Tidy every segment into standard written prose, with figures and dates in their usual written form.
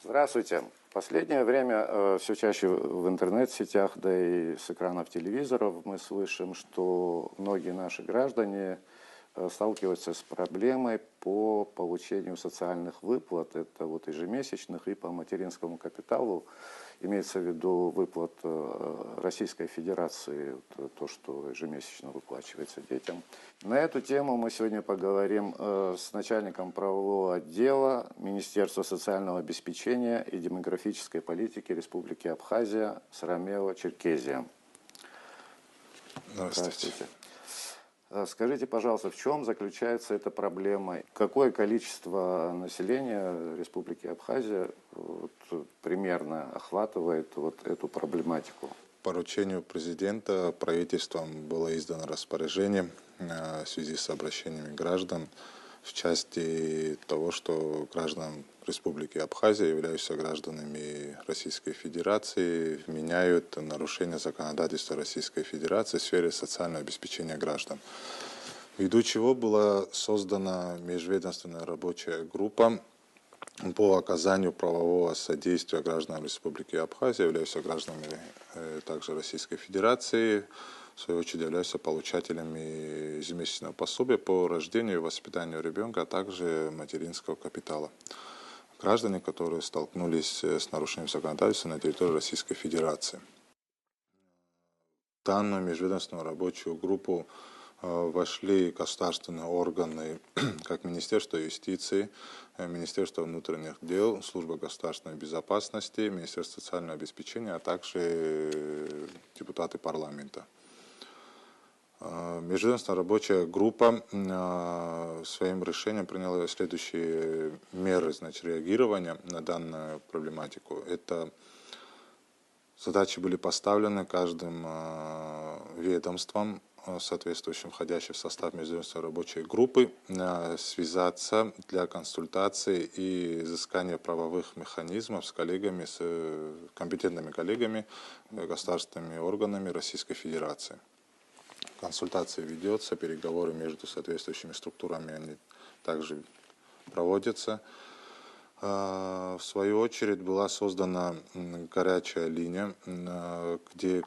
Здравствуйте. В последнее время все чаще в интернет-сетях, да и с экранов телевизоров мы слышим, что многие наши граждане сталкиваются с проблемой по получению социальных выплат. Это вот ежемесячных и по материнскому капиталу. Имеется в виду выплат Российской Федерации, то, что ежемесячно выплачивается детям. На эту тему мы сегодня поговорим с начальником правового отдела Министерства социального обеспечения и демографической политики Республики Абхазия Сарамео-Черкезия. Здравствуйте. Скажите, пожалуйста, в чем заключается эта проблема? Какое количество населения Республики Абхазия примерно охватывает эту проблематику? По поручению президента правительством было издано распоряжение в связи с обращениями граждан в части того, что граждан Республики Абхазия, являющиеся гражданами Российской Федерации, вменяют нарушение законодательства Российской Федерации в сфере социального обеспечения граждан. Ввиду чего была создана межведомственная рабочая группа по оказанию правового содействия гражданам Республики Абхазия, являющимся гражданами также Российской Федерации, в свою очередь являются получателями ежемесячного пособия по рождению и воспитанию ребенка, а также материнского капитала. Граждане, которые столкнулись с нарушением законодательства на территории Российской Федерации. В данную межведомственную рабочую группу вошли государственные органы, как Министерство юстиции, Министерство внутренних дел, Служба государственной безопасности, Министерство социального обеспечения, а также депутаты парламента. Межведомственная рабочая группа своим решением приняла следующие меры реагирования на данную проблематику. Это задачи были поставлены каждым ведомством, соответствующим входящим в состав межведомственной рабочей группы, связаться для консультации и изыскания правовых механизмов с коллегами, с компетентными коллегами, государственными органами Российской Федерации. Консультация ведется, переговоры между соответствующими структурами они также проводятся. В свою очередь была создана горячая линия,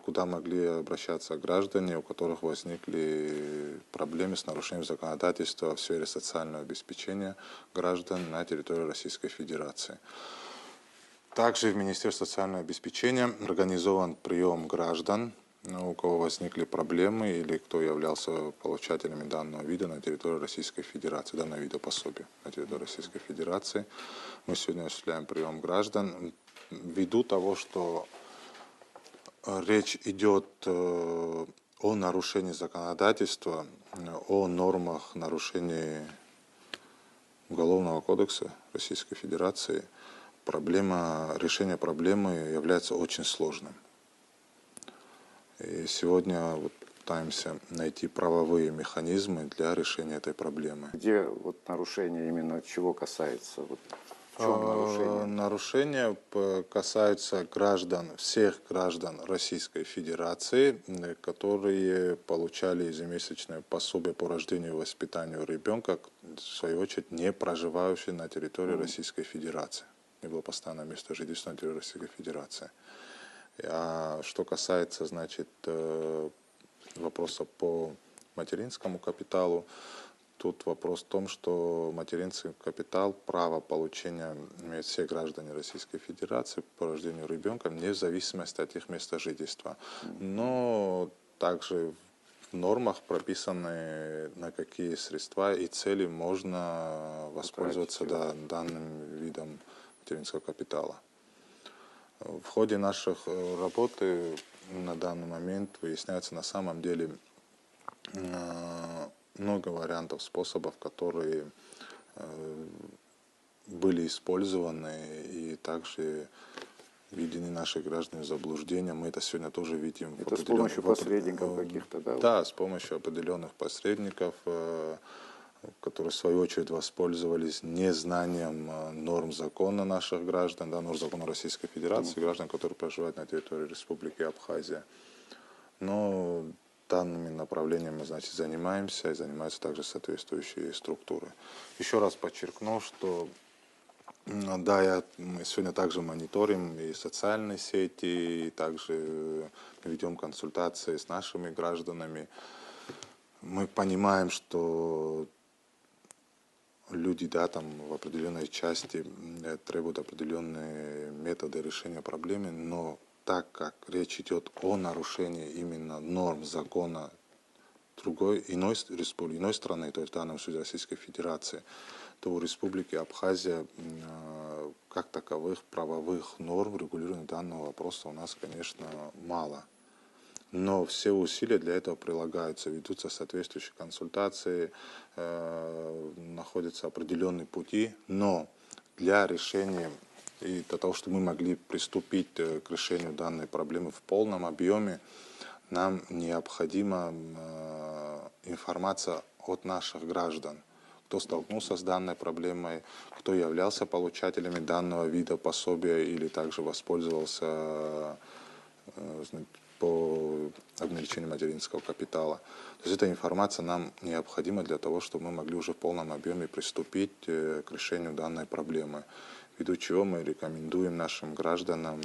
куда могли обращаться граждане, у которых возникли проблемы с нарушением законодательства в сфере социального обеспечения граждан на территории Российской Федерации. Также в Министерстве социального обеспечения организован прием граждан, у кого возникли проблемы или кто являлся получателями данного вида на территории Российской Федерации, данного вида пособия на территории Российской Федерации. Мы сегодня осуществляем прием граждан ввиду того, что речь идет о нарушении законодательства, о нормах нарушения Уголовного кодекса Российской Федерации. Решение проблемы является очень сложным. И сегодня пытаемся найти правовые механизмы для решения этой проблемы. Где нарушение именно чего касается? В чем нарушение? Нарушения касаются всех граждан Российской Федерации, которые получали ежемесячное пособие по рождению и воспитанию ребенка, в свою очередь не проживающие на территории Российской Федерации. Не было постоянного места жительства на территории Российской Федерации. А что касается, вопроса по материнскому капиталу, тут вопрос в том, что материнский капитал, право получения имеют все граждане Российской Федерации по рождению ребенка, вне зависимости от их места жительства. Но также в нормах прописаны, на какие средства и цели можно воспользоваться данным видом материнского капитала. В ходе наших работы на данный момент выясняется на самом деле много вариантов, способов, которые были использованы и также введены наши граждане в заблуждение. Мы это сегодня тоже видим. Это с помощью посредников каких-то, да? Да, с помощью определенных посредников, которые в свою очередь воспользовались незнанием норм закона наших граждан, норм закона Российской Федерации, граждан, которые проживают на территории Республики Абхазия. Но данными направлениями мы, занимаемся, и занимаются также соответствующие структуры. Еще раз подчеркну, что Да, мы сегодня также мониторим и социальные сети, и также ведем консультации с нашими гражданами. Мы понимаем, что люди, да, там в определенной части требуют определенные методы решения проблемы, но так как речь идет о нарушении именно норм закона другой, иной страны, то есть в данном случае Российской Федерации, то у Республики Абхазия как таковых правовых норм регулирования данного вопроса у нас, конечно, мало. Но все усилия для этого прилагаются, ведутся соответствующие консультации, находятся определенные пути, но для решения и для того, чтобы мы могли приступить к решению данной проблемы в полном объеме, нам необходима информация от наших граждан, кто столкнулся с данной проблемой, кто являлся получателями данного вида пособия или также воспользовался по обналичению материнского капитала. То есть эта информация нам необходима для того, чтобы мы могли уже в полном объеме приступить к решению данной проблемы. Ввиду чего мы рекомендуем нашим гражданам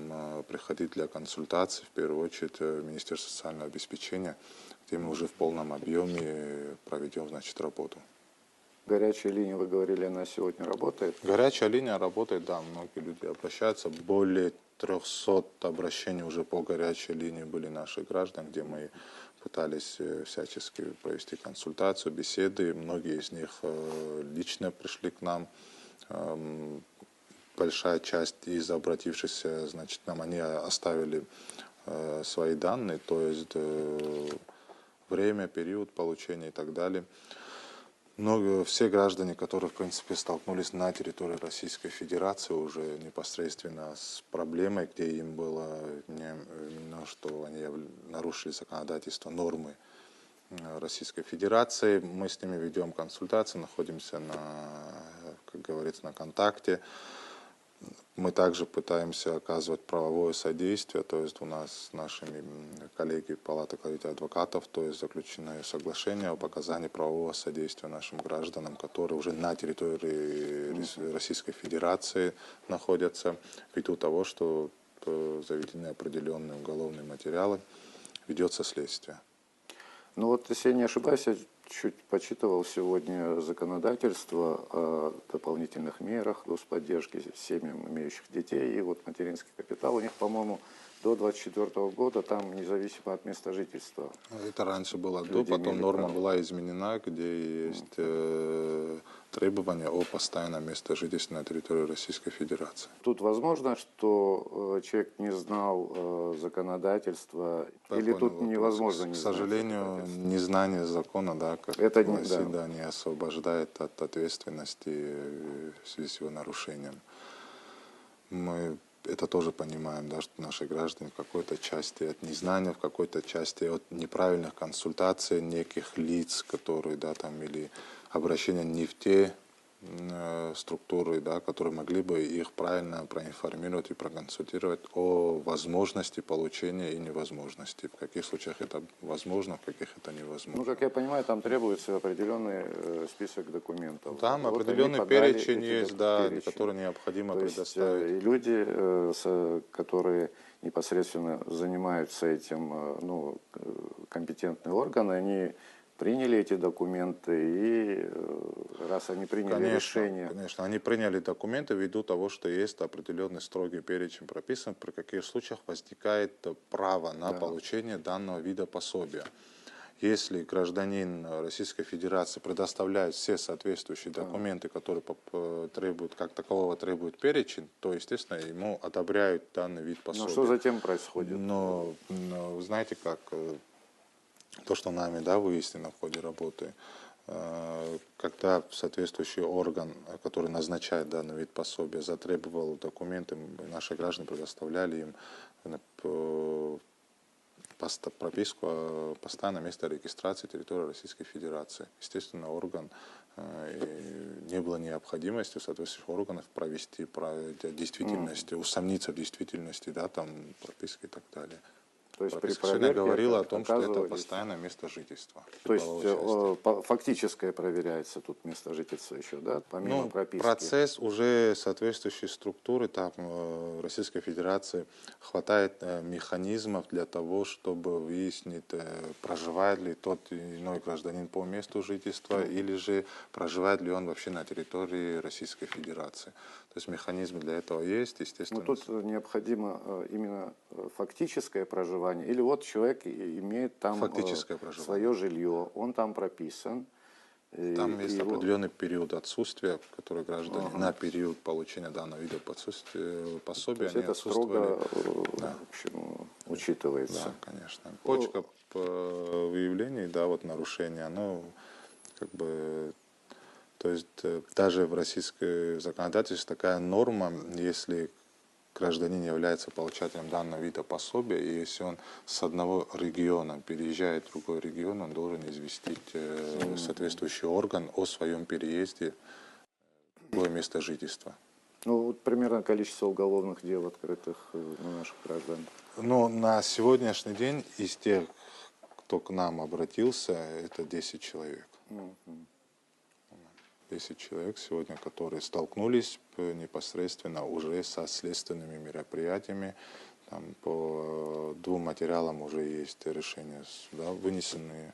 приходить для консультаций, в первую очередь, в Министерство социального обеспечения, где мы уже в полном объеме проведем, значит, работу. Горячая линия, вы говорили, она сегодня работает? Горячая линия работает, да, многие люди обращаются. Более 300 обращений уже по горячей линии были наших граждан, где мы пытались всячески провести консультацию, беседы. Многие из них лично пришли к нам. Большая часть из обратившихся, значит, нам они оставили свои данные, то есть время, период получения и так далее. Но все граждане, которые, в принципе, столкнулись на территории Российской Федерации уже непосредственно с проблемой, где им было именно, что они нарушили законодательство, нормы Российской Федерации, мы с ними ведем консультации, находимся как говорится, на контакте. Мы также пытаемся оказывать правовое содействие, то есть у нас с нашими коллегами Палаты адвокатов, то есть заключено соглашение об оказании правового содействия нашим гражданам, которые уже на территории Российской Федерации находятся, ввиду того, что заведены определенные уголовные материалы, ведется следствие. Ну вот, если я не ошибаюсь, я чуть почитывал сегодня законодательство о дополнительных мерах господдержки семьям, имеющих детей, и вот материнский капитал у них, по-моему, до 2024 года, там независимо от места жительства. Это раньше было до, Люди потом имели норма право. была изменена, где есть требования о постоянном местожительстве на территории Российской Федерации. Тут возможно, что человек не знал законодательства, Я или понял тут вопрос. невозможно не К знать сожалению, законодательства? незнание закона, да, как Это гласит, да. да, не освобождает от ответственности в связи с его нарушением. Мы это тоже понимаем, да, что наши граждане в какой-то части от незнания, в какой-то части от неправильных консультаций неких лиц, которые, да, там, или обращения не в те структуры, да, которые могли бы их правильно проинформировать и проконсультировать о возможности получения и невозможности. В каких случаях это возможно, в каких это невозможно. Ну, как я понимаю, там требуется определенный список документов. Там Вот определенный они подали перечень эти есть, да, перечень. который необходимо То есть предоставить. и люди, которые непосредственно занимаются этим, ну, компетентные органы, они приняли эти документы, и раз они приняли решение... Конечно, они приняли документы ввиду того, что есть определенный строгий перечень прописан, при каких случаях возникает право на получение данного вида пособия. Если гражданин Российской Федерации предоставляет все соответствующие документы, которые требуют, как такового требует перечень, то, естественно, ему одобряют данный вид пособия. Но что затем происходит? Но вы знаете, как то, что нами, да, выяснено в ходе работы, когда соответствующий орган, который назначает данный вид пособия, затребовал документы, наши граждане предоставляли им прописку о постоянном месте регистрации территории Российской Федерации. Естественно, орган не было необходимости у соответствующих органов провести действительности, усомниться в действительности, да, там прописки и так далее. То есть при Прописка сегодня проверке говорила о том, что это оказывались- постоянное место жительства. То есть половой части. фактическое проверяется тут место жительства еще, да, помимо Ну, прописки? процесс уже соответствующей структуры, там Российской Федерации хватает механизмов для того, чтобы выяснить, проживает ли тот или иной гражданин по месту жительства, или же проживает ли он вообще на территории Российской Федерации. То есть механизмы для этого есть, Ну, естественно. тут необходимо именно фактическое проживание, или вот человек имеет там Фактическое проживание. свое жилье, он там прописан. Там и есть его- определенный период отсутствия, который граждане на период получения данного вида То пособия, есть они это строго отсутствовали. Да. в общем, учитывается. Да, конечно. Почка по выявлению, да, вот нарушения, оно как бы, то есть даже в российской законодательстве такая норма, если гражданин является получателем данного вида пособия, и если он с одного региона переезжает в другой регион, он должен известить соответствующий орган о своем переезде в другое место жительства. Ну, вот примерно количество уголовных дел, открытых на наших граждан. Но на сегодняшний день из тех, кто к нам обратился, это 10 человек. 10 человек сегодня, которые столкнулись непосредственно уже со следственными мероприятиями. Там по 2 материалам уже есть решения суда вынесенные,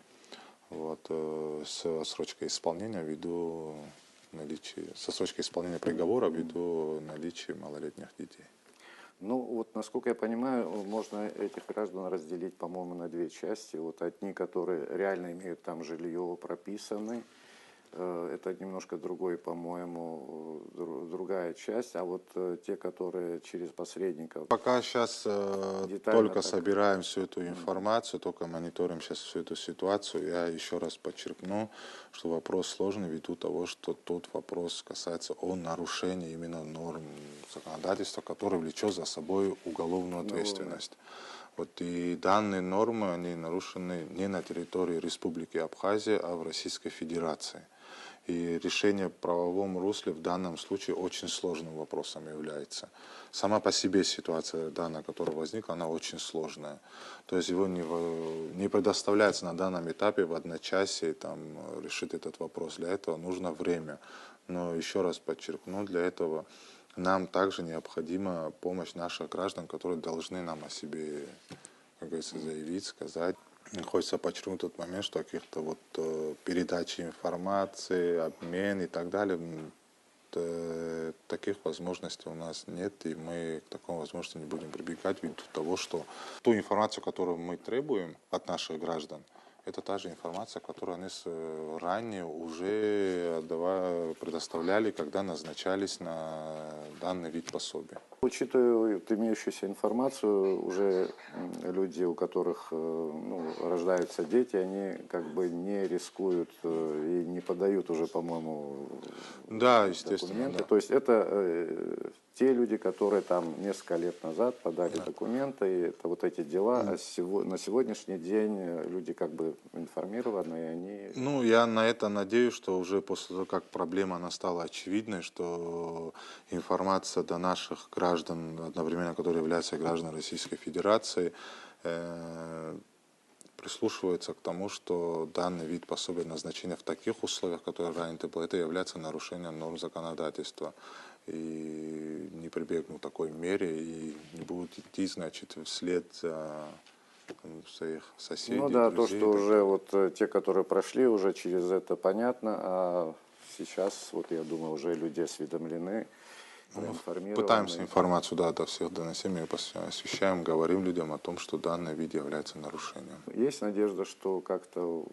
вот, с отсрочкой исполнения ввиду наличия, с отсрочкой исполнения приговора ввиду наличия малолетних детей. Ну, вот, насколько я понимаю, можно этих граждан разделить, по-моему, на две части. Вот одни, которые реально имеют там жилье, прописаны, это немножко другой, по-моему, другая часть. А вот те, которые через посредников... Пока сейчас Детально только так. собираем всю эту информацию, только мониторим сейчас всю эту ситуацию. Я еще раз подчеркну, что вопрос сложный ввиду того, что тот вопрос касается о нарушении именно норм законодательства, которое влечет за собой уголовную ответственность. Вот и данные нормы, они нарушены не на территории Республики Абхазия, а в Российской Федерации. И решение в правовом русле в данном случае очень сложным вопросом является. Сама по себе ситуация данная, которая возникла, она очень сложная. То есть его не предоставляется на данном этапе в одночасье там, решить этот вопрос. Для этого нужно время. Но еще раз подчеркну, для этого нам также необходима помощь наших граждан, которые должны нам о себе, как говорится, заявить, сказать. Хочется подчеркнуть тот момент, что каких-то вот передачи информации, обмен и так далее, таких возможностей у нас нет, и мы к такому возможности не будем прибегать ввиду того, что ту информацию, которую мы требуем от наших граждан, это та же информация, которую они ранее уже предоставляли, когда назначались на данный вид пособия. Учитывая вот имеющуюся информацию, уже люди, у которых рождаются дети, они как бы не рискуют и не подают уже, по-моему, Да, естественно, документы. да. То есть это те люди, которые там несколько лет назад подали документы, и это вот эти дела. А на сегодняшний день люди как бы информированы, и они... Ну, я на это надеюсь, что уже после того, как проблема она стала очевидной, что информация до наших граждан, одновременно которые являются гражданами Российской Федерации, прислушивается к тому, что данный вид пособия назначения в таких условиях, которые ранее было, это является нарушением норм законодательства. И не прибегнут к такой мере и не будут идти, значит, вслед за своих соседей, Ну да, то, друзей. что уже вот те, которые прошли уже через это, понятно, а сейчас, вот я думаю, уже люди осведомлены, проинформированы. Пытаемся информацию до всех доносить, мы освещаем, говорим людям о том, что данный вид является нарушением. Есть надежда, что как-то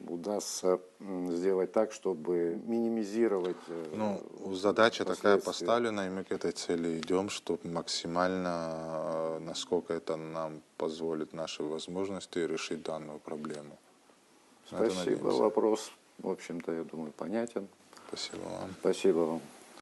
удастся сделать так, чтобы минимизировать Ну, задача такая последствия. поставлена, и мы к этой цели идем, чтобы максимально, насколько это нам позволит наши возможности, решить данную проблему. На это Спасибо, надеемся. вопрос, в общем-то, я думаю, понятен. Спасибо вам. Спасибо вам.